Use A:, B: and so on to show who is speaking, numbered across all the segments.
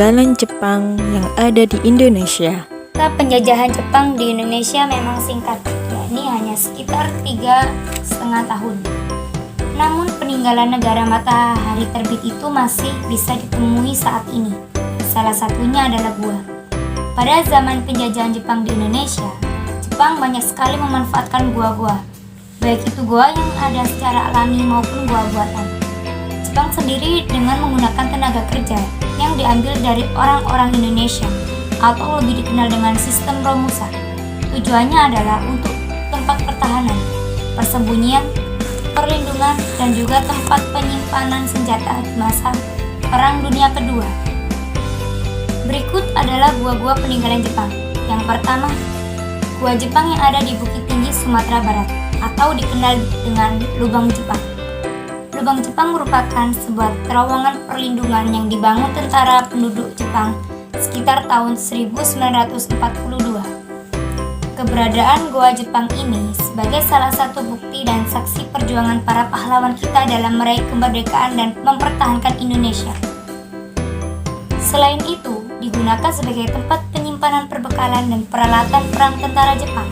A: peninggalan Jepang yang ada di Indonesia.
B: Masa penjajahan Jepang di Indonesia memang singkat, yakni hanya sekitar 3,5 tahun. Namun peninggalan negara matahari terbit itu masih bisa ditemui saat ini. Salah satunya adalah gua. Pada zaman penjajahan Jepang di Indonesia, Jepang banyak sekali memanfaatkan gua-gua, baik itu gua yang ada secara alami maupun gua buatan. Jepang sendiri dengan menggunakan tenaga kerja yang diambil dari orang-orang Indonesia atau lebih dikenal dengan sistem Romusa. Tujuannya adalah untuk tempat pertahanan, persembunyian, perlindungan, dan juga tempat penyimpanan senjata di masa Perang Dunia Kedua. Berikut adalah gua-gua peninggalan Jepang. Yang pertama, gua Jepang yang ada di Bukit Tinggi, Sumatera Barat, atau dikenal dengan Lubang Jepang. Lubang Jepang merupakan sebuah terowongan perlindungan yang dibangun tentara penduduk Jepang sekitar tahun 1942. Keberadaan Goa Jepang ini sebagai salah satu bukti dan saksi perjuangan para pahlawan kita dalam meraih kemerdekaan dan mempertahankan Indonesia. Selain itu, digunakan sebagai tempat penyimpanan perbekalan dan peralatan perang tentara Jepang.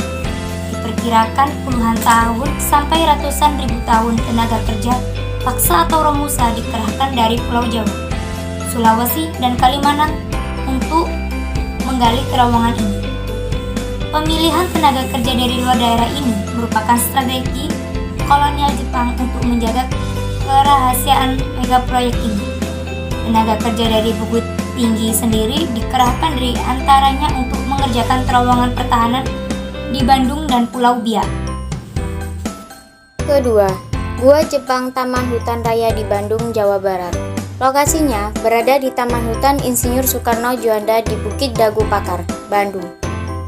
B: Diperkirakan puluhan tahun sampai ratusan ribu tahun tenaga kerja paksa atau Romusa dikerahkan dari Pulau Jawa, Sulawesi, dan Kalimantan untuk menggali terowongan ini. Pemilihan tenaga kerja dari luar daerah ini merupakan strategi kolonial Jepang untuk menjaga kerahasiaan megaproyek ini. Tenaga kerja dari Bukit Tinggi sendiri dikerahkan dari antaranya untuk mengerjakan terowongan pertahanan di Bandung dan Pulau Biak.
C: Kedua, Gua Jepang Taman Hutan Raya di Bandung, Jawa Barat. Lokasinya berada di Taman Hutan Insinyur Soekarno-Juanda di Bukit Dagu Pakar, Bandung.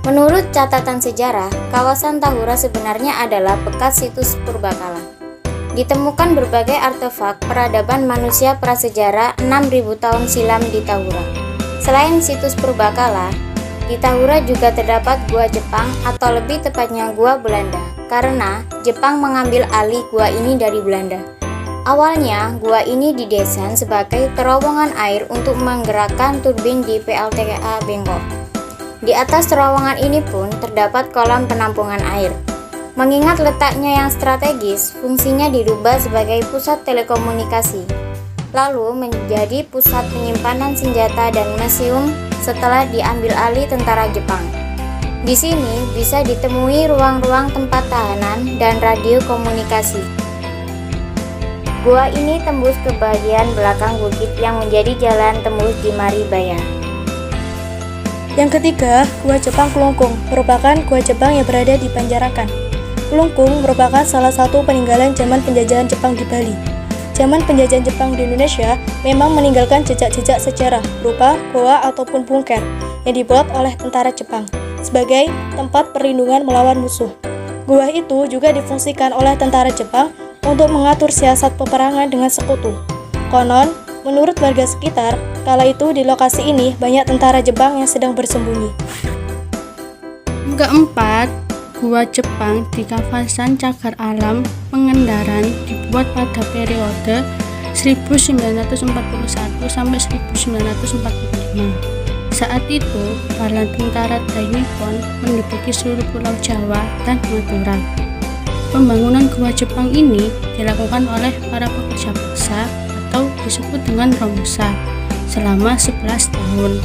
C: Menurut catatan sejarah, kawasan Tahura sebenarnya adalah bekas situs purbakala. Ditemukan berbagai artefak peradaban manusia prasejarah 6.000 tahun silam di Tahura. Selain situs purbakala, di Tahura juga terdapat gua Jepang atau lebih tepatnya gua Belanda, karena Jepang mengambil alih gua ini dari Belanda. Awalnya, gua ini didesain sebagai terowongan air untuk menggerakkan turbin di PLTA Bengkok. Di atas terowongan ini pun terdapat kolam penampungan air. Mengingat letaknya yang strategis, fungsinya dirubah sebagai pusat telekomunikasi, lalu menjadi pusat penyimpanan senjata dan museum setelah diambil alih tentara Jepang. Di sini bisa ditemui ruang-ruang tempat tahanan dan radio komunikasi. Gua ini tembus ke bagian belakang bukit yang menjadi jalan tembus di Maribaya.
D: Yang ketiga, Gua Jepang Kelungkung merupakan Gua Jepang yang berada di Panjarakan. Kelungkung merupakan salah satu peninggalan zaman penjajahan Jepang di Bali. Zaman penjajahan Jepang di Indonesia memang meninggalkan jejak-jejak sejarah berupa goa ataupun bunker yang dibuat oleh tentara Jepang sebagai tempat perlindungan melawan musuh. Gua itu juga difungsikan oleh tentara Jepang untuk mengatur siasat peperangan dengan sekutu. Konon, menurut warga sekitar, kala itu di lokasi ini banyak tentara Jepang yang sedang bersembunyi.
E: Keempat, Gua Jepang di kawasan Cagar Alam Pangandaran dibuat pada periode 1941 sampai 1945. Saat itu, bala tentara Thai Nippon menduduki seluruh Pulau Jawa dan Madura. Pembangunan Gua Jepang ini dilakukan oleh para pekerja paksa atau disebut dengan Romusa selama 11 tahun.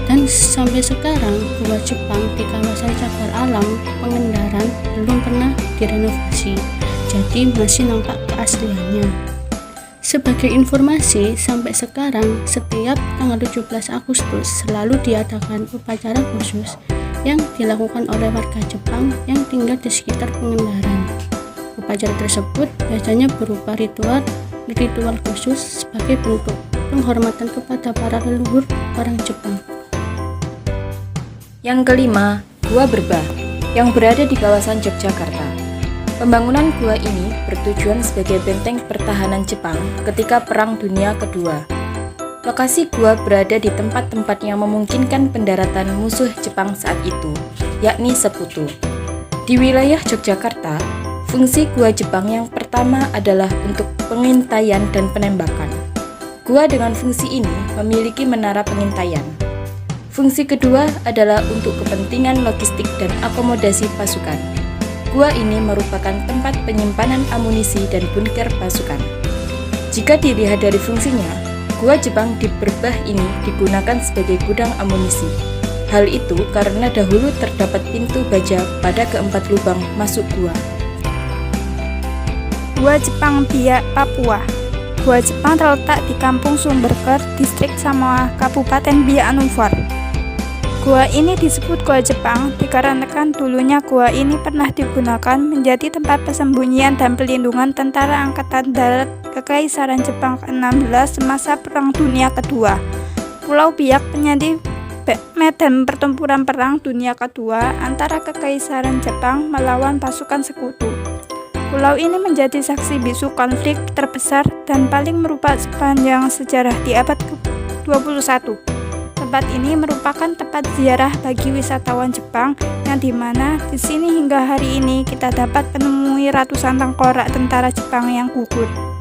E: Dan sampai sekarang, Gua Jepang di kawasan Cagar Alam Pangandaran belum pernah direnovasi, jadi masih nampak keasliannya. Sebagai informasi, sampai sekarang setiap tanggal 17 Agustus selalu diadakan upacara khusus yang dilakukan oleh warga Jepang yang tinggal di sekitar Pangandaran. Upacara tersebut biasanya berupa ritual khusus sebagai bentuk penghormatan kepada para leluhur orang Jepang.
A: Yang kelima, Gua Berbah yang berada di kawasan Yogyakarta. Pembangunan gua ini bertujuan sebagai benteng pertahanan Jepang ketika Perang Dunia Kedua. Lokasi gua berada di tempat-tempat yang memungkinkan pendaratan musuh Jepang saat itu, yakni Sekutu. Di wilayah Yogyakarta, fungsi gua Jepang yang pertama adalah untuk pengintaian dan penembakan. Gua dengan fungsi ini memiliki menara pengintaian. Fungsi kedua adalah untuk kepentingan logistik dan akomodasi pasukan. Gua ini merupakan tempat penyimpanan amunisi dan bunker pasukan. Jika dilihat dari fungsinya, gua Jepang di Berbah ini digunakan sebagai gudang amunisi. Hal itu karena dahulu terdapat pintu baja pada keempat lubang masuk gua.
F: Gua Jepang Biak, Papua. Gua Jepang terletak di Kampung Sumberker, Distrik Samoa, Kabupaten Biak Numfor. Gua ini disebut Gua Jepang dikarenakan dulunya gua ini pernah digunakan menjadi tempat persembunyian dan pelindungan tentara Angkatan Darat Kekaisaran Jepang ke-16 semasa Perang Dunia Kedua. Pulau Biak menjadi medan pertempuran Perang Dunia Kedua antara Kekaisaran Jepang melawan pasukan sekutu. Pulau ini menjadi saksi bisu konflik terbesar dan paling merupakan sepanjang sejarah di abad ke-21. Tempat ini merupakan tempat ziarah bagi wisatawan Jepang yang dimana di sini hingga hari ini kita dapat menemui ratusan tengkorak tentara Jepang yang gugur.